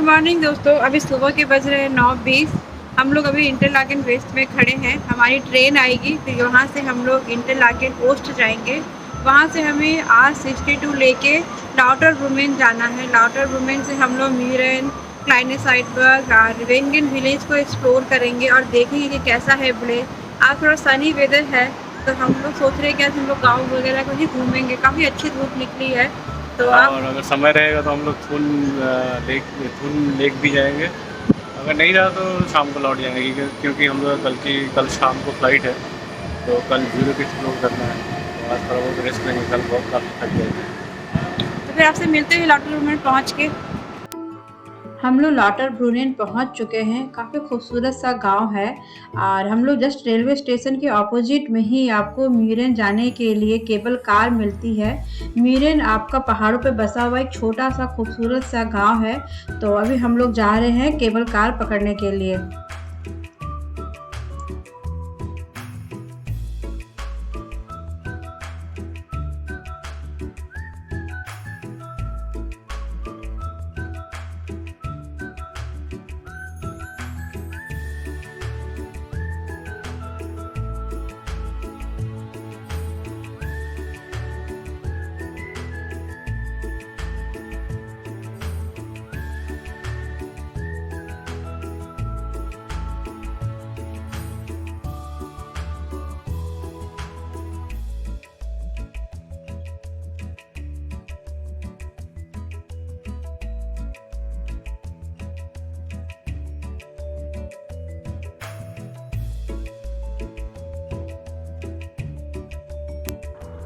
Good morning दोस्तों। अभी सुबह के बज रहे हैं 9:20। हम लोग अभी इंटरलाकेन वेस्ट में खड़े हैं। हमारी ट्रेन आएगी, फिर वहाँ से हम लोग इंटरलाकेन ओस्ट जाएंगे। वहाँ से हमें R62 लेके लाउटर ब्रूमेन जाना है। लाउटर ब्रूमेन से हम लोग म्यूरेन, क्लाइनेसाइडबर्ग और रिवेंगन विलेज को एक्सप्लोर करेंगे और देखेंगे कि कैसा है विलेज। आज थोड़ा सनी वेदर है तो हम लोग सोच रहे हैं कि आज हम लोग गाँव वगैरह को ही घूमेंगे। काफ़ी अच्छी धूप निकली है तो हाँ, आप और अगर समय रहेगा तो हम लोग थून लेक भी जाएंगे। अगर नहीं रहा तो शाम को लौट जाएंगे, क्योंकि हम लोग कल शाम को फ्लाइट है, तो कल ज़रूर एक्सप्लोर करना है। तो आज थोड़ा बहुत रेस्ट लेंगे, कल बहुत काफ़ी थक गए थे। तो फिर आपसे मिलते हैं लाउटर ब्रूमेन पहुँच के। हम लोग लाउटर ब्रूनेन पहुंच चुके हैं। काफ़ी खूबसूरत सा गांव है और हम लोग जस्ट रेलवे स्टेशन के ऑपोजिट में ही आपको म्यूरेन जाने के लिए केबल कार मिलती है। म्यूरेन आपका पहाड़ों पे बसा हुआ एक छोटा सा खूबसूरत सा गांव है। तो अभी हम लोग जा रहे हैं केबल कार पकड़ने के लिए।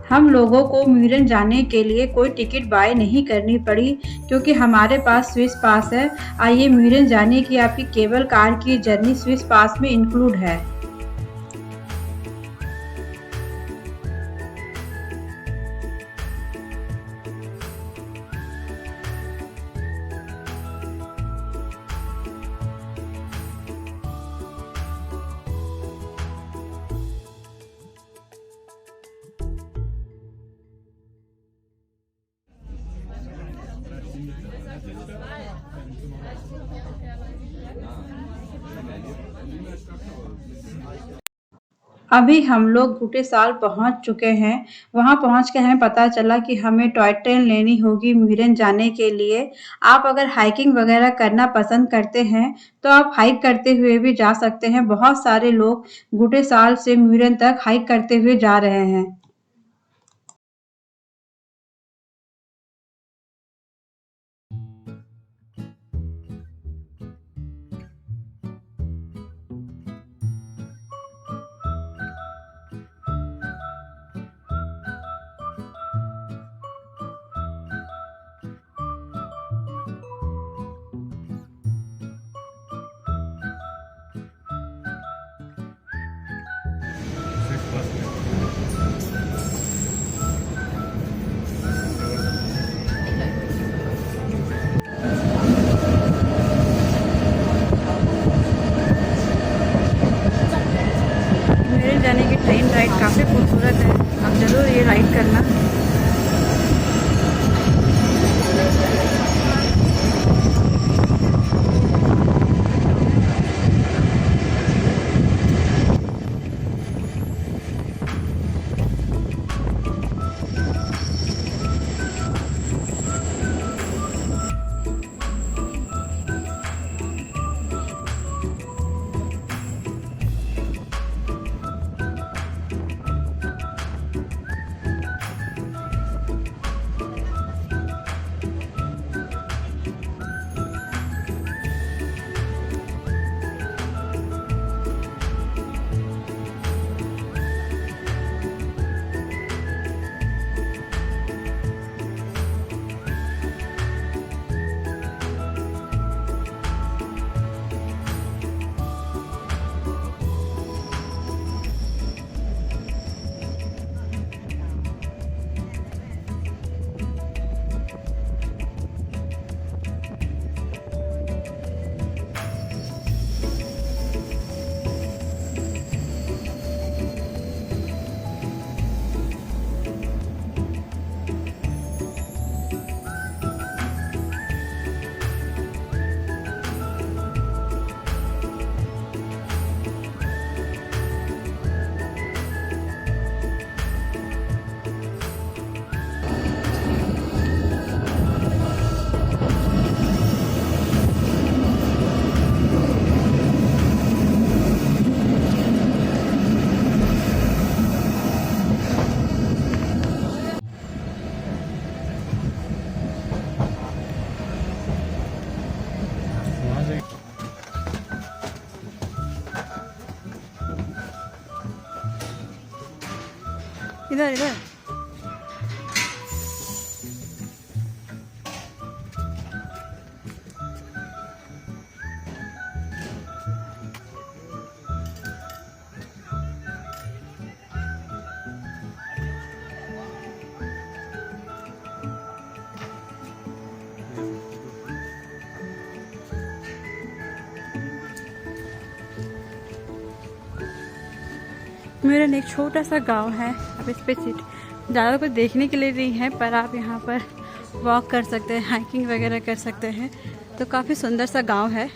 हम लोगों को म्यूरेन जाने के लिए कोई टिकट बाय नहीं करनी पड़ी क्योंकि हमारे पास स्विस पास है। आइए म्यूरेन जाने की आपकी केबल कार की जर्नी स्विस पास में इंक्लूड है। अभी हम लोग घुटे साल पहुंच चुके हैं। वहां पहुंच के हमें पता चला कि हमें टॉय ट्रेन लेनी होगी म्यूरेन जाने के लिए। आप अगर हाइकिंग वगैरह करना पसंद करते हैं तो आप हाइक करते हुए भी जा सकते हैं। बहुत सारे लोग घुटे साल से म्यूरेन तक हाइक करते हुए जा रहे हैं। म्यूरेन जाने की ट्रेन राइड काफ़ी खूबसूरत है। आप ज़रूर ये राइड करना। इधर इधर। मेरा एक छोटा सा गांव है। अब इस पे ज़्यादा कुछ देखने के लिए नहीं है, पर आप यहाँ पर वॉक कर सकते हैं, हाइकिंग वगैरह कर सकते हैं। तो काफ़ी सुंदर सा गांव है।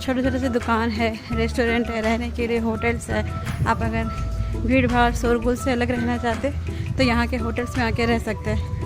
छोटे छोटे से दुकान है, रेस्टोरेंट है, रहने के लिए होटल्स है। आप अगर भीड़ भाड़ शोरगुल से अलग रहना चाहते तो यहाँ के होटल्स में आके रह सकते हैं।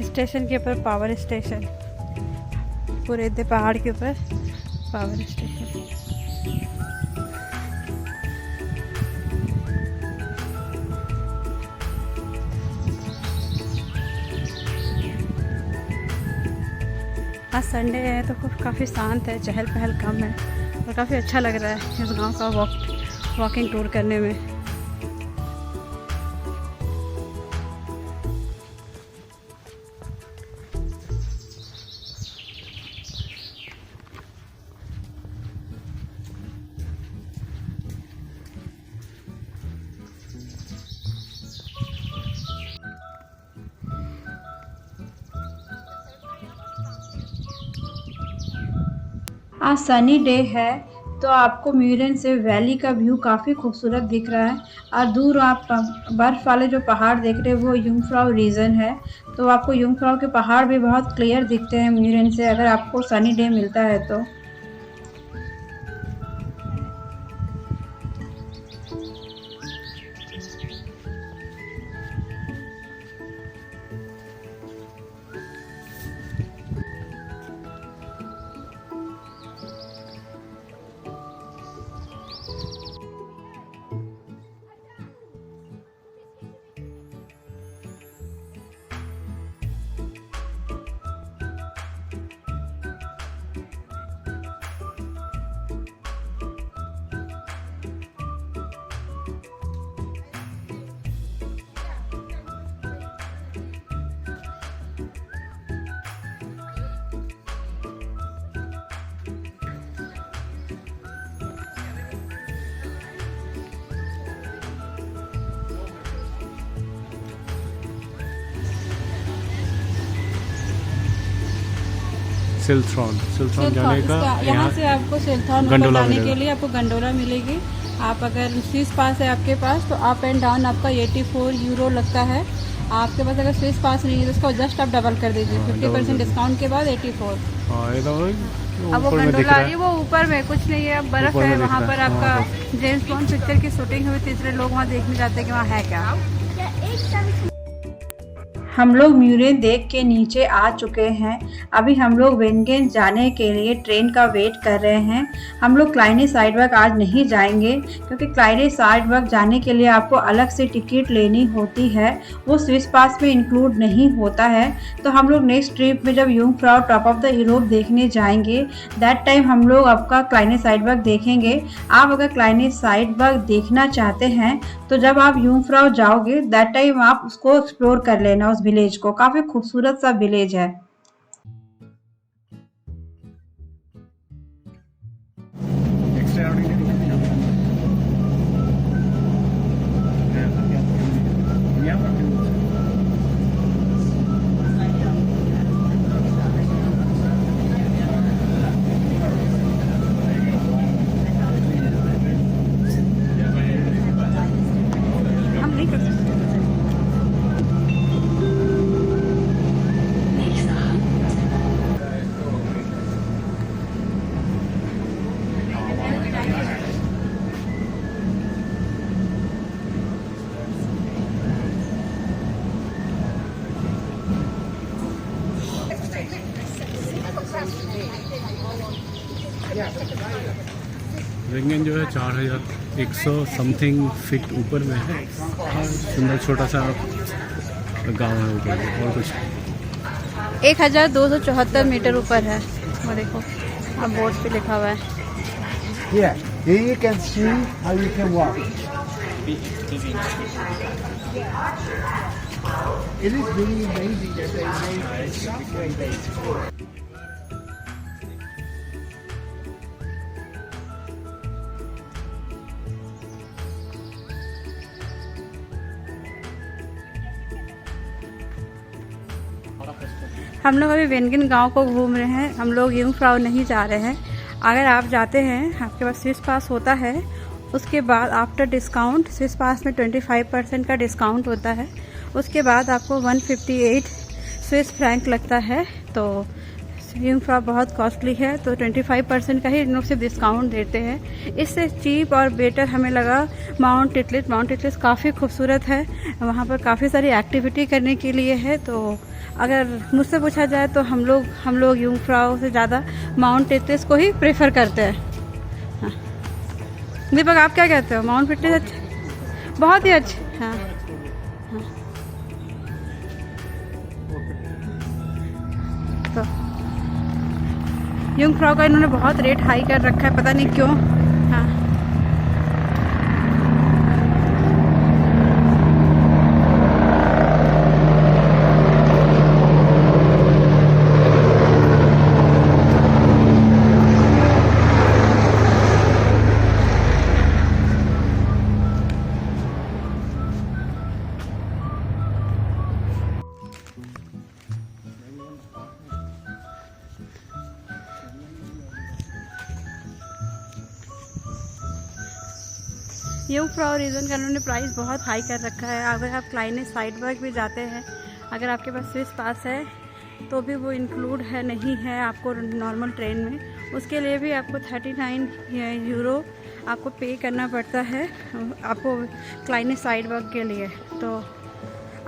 स्टेशन के ऊपर पावर स्टेशन, पूरे पहाड़ के ऊपर पावर स्टेशन। आज संडे है तो काफ़ी शांत है, चहल पहल कम है और काफ़ी अच्छा लग रहा है इस गांव का वॉकिंग टूर करने में। आज सनी डे है तो आपको म्यूरेन से वैली का व्यू काफ़ी खूबसूरत दिख रहा है। और दूर आप बर्फ़ वाले जो पहाड़ देख रहे हैं वो युंगफ्राउ रीजन है। तो आपको युंगफ्राउ के पहाड़ भी बहुत क्लियर दिखते हैं म्यूरेन से, अगर आपको सनी डे मिलता है तो। सिल्थ्रॉन जाने का यहाँ से आपको सिल्थ्रॉन ऊपर जाने के लिए आपको गंडोला मिलेगी। आप अगर स्विस पास है आपके पास तो अप एंड डाउन आपका 84 यूरो लगता है। आपके पास अगर स्विस पास नहीं है तो उसको जस्ट आप डबल कर दीजिए, 50% डिस्काउंट के बाद 84। अब वो गंडोला आ रही है, वो ऊपर में कुछ नहीं है, अब बर्फ है वहाँ पर। आपका जेम्स बॉन्ड पिक्चर की शूटिंग हुई, तीसरे लोग वहाँ देखने जाते हैं कि वहाँ है क्या। हम लोग म्यूरेन देख के नीचे आ चुके हैं। अभी हम लोग वेंगेन जाने के लिए ट्रेन का वेट कर रहे हैं। हम लोग क्लाइने साइडवर्क आज नहीं जाएंगे क्योंकि क्लाइने साइडवर्क जाने के लिए आपको अलग से टिकट लेनी होती है, वो स्विस पास में इंक्लूड नहीं होता है। तो हम लोग नेक्स्ट ट्रिप में जब Jungfrau top of the Europe देखने जाएंगे दैट टाइम हम लोग आपका क्लाइने साइडवर्क देखेंगे। आप अगर क्लाइने साइडवर्क देखना चाहते हैं तो जब आप युंगफ्राउ जाओगे दैट टाइम आप उसको एक्सप्लोर कर लेना, उस विलेज को। काफी खूबसूरत सा विलेज है। वेंगन जो है 4100 समथिंग फीट ऊपर में है और सुंदर छोटा सा गांव है ऊपर और कुछ 1274 मीटर ऊपर है। वो देखो अब बोर्ड पे लिखा हुआ है। Here you can see how you can walk. It is really amazing that they made this way basic. हम लोग अभी वेनगिन गांव को घूम रहे हैं। हम लोग युंगफ्राउ नहीं जा रहे हैं। अगर आप जाते हैं, आपके पास स्विस पास होता है, उसके बाद आफ्टर डिस्काउंट स्विस पास में 25% का डिस्काउंट होता है। उसके बाद आपको 158 स्विस फ्रैंक लगता है। तो युंगफ्राउ बहुत कॉस्टली है, तो 25% का ही इन लोग सिर्फ डिस्काउंट देते हैं। इससे चीप और बेटर हमें लगा माउंट टिटलिस। माउंट टिटलिस काफ़ी खूबसूरत है, वहाँ पर काफ़ी सारी एक्टिविटी करने के लिए है। तो अगर मुझसे पूछा जाए तो हम लोग युंगफ्राउ से ज़्यादा माउंट टिटलिस को ही प्रेफर करते हैं। हाँ दीपक, आप क्या कहते हो? माउंट टिटलिस अच्छा, बहुत ही अच्छा। हाँ हाँ तो युंगफ्राउ का इन्होंने बहुत रेट हाई कर रखा है, पता नहीं क्यों। हाँ युंगफ्राउ रीजन का उन्होंने प्राइस बहुत हाई कर रखा है। अगर आप क्लाइनेस साइडबर्ग भी जाते हैं, अगर आपके पास स्विस पास है तो भी वो इंक्लूड है नहीं है आपको नॉर्मल ट्रेन में। उसके लिए भी आपको 39 यूरो आपको पे करना पड़ता है आपको क्लाइनेस साइडबर्ग के लिए। तो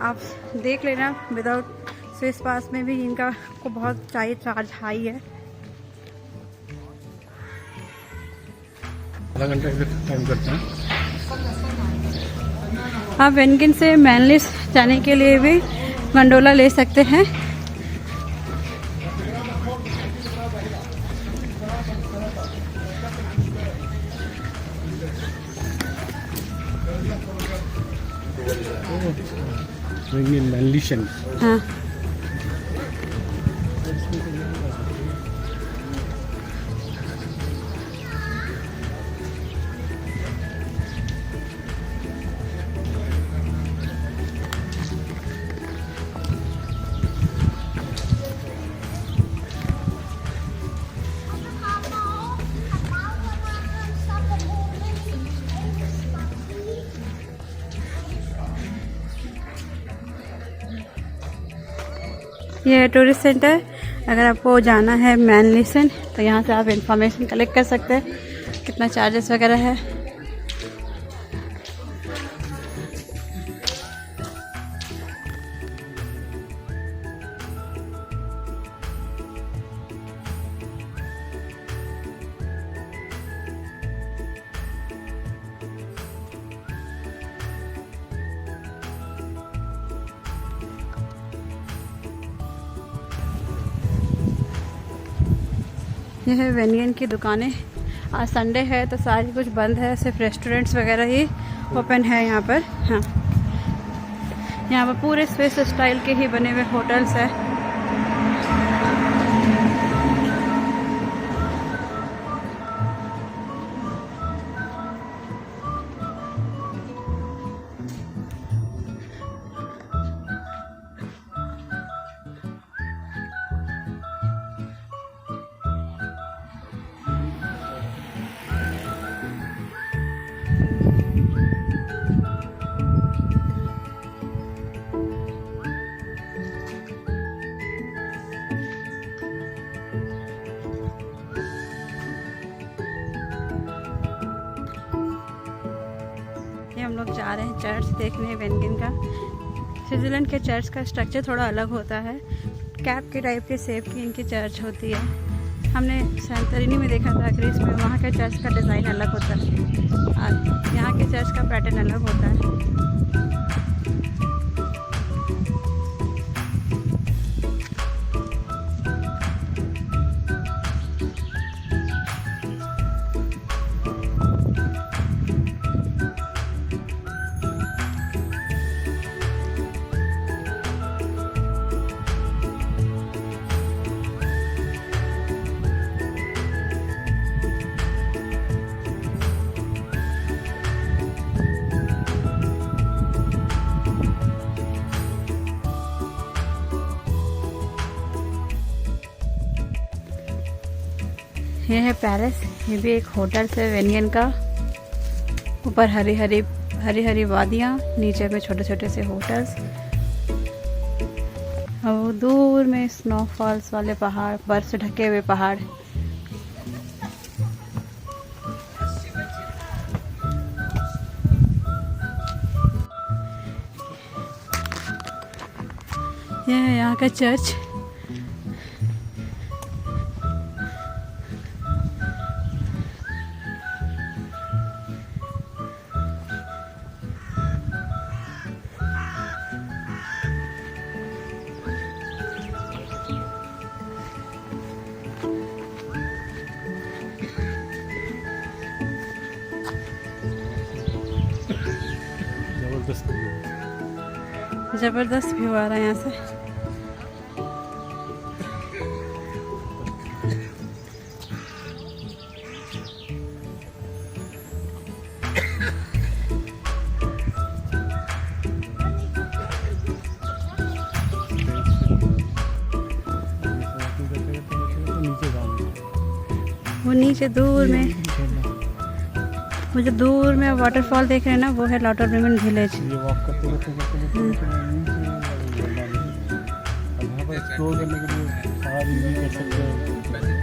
आप देख लेना, विदाउट स्विस पास में भी इनका को बहुत चार्ज हाई है। आधा घंटा टाइम करते हैं। आप वेनगिन से मैनलिस जाने के लिए भी गंडोला ले सकते हैं। वेंगन मैनलिशन। हाँ ये है टूरिस्ट सेंटर। अगर आपको जाना है मैनलिसन तो यहाँ से आप इंफॉर्मेशन कलेक्ट कर सकते हैं, कितना चार्जेस वगैरह है। यह है वेनगिन की दुकानें। आज संडे है तो सारी कुछ बंद है, सिर्फ रेस्टोरेंट्स वगैरह ही ओपन है यहाँ पर। हाँ यहाँ पर पूरे स्विस स्टाइल के ही बने हुए होटल्स हैं। हम लोग जा रहे हैं चर्च देखने वेनगिन का। स्विट्ज़रलैंड के चर्च का स्ट्रक्चर थोड़ा अलग होता है, कैप के टाइप के शेप की इनकी चर्च होती है। हमने सैंटोरिनी में देखा था ग्रीस में, वहाँ के चर्च का डिज़ाइन अलग होता है और यहाँ के चर्च का पैटर्न अलग होता है। ये है पैलेस, ये भी एक होटल है वेनियन का। ऊपर हरी हरी वादियाँ, नीचे में छोटे छोटे से होटल्स और दूर में स्नोफॉल्स वाले पहाड़, बर्फ से ढके हुए पहाड़। यह है यहाँ का चर्च। ज़बरदस्त व्यू आ रहा है यहाँ से। वो नीचे दूर में, वो जो दूर में वाटरफॉल देख रहे हैं ना, वो है लॉटरविमेन विलेज। ये वॉक करते एक्सप्लोर करने के लिए सारा कर सकते हैं।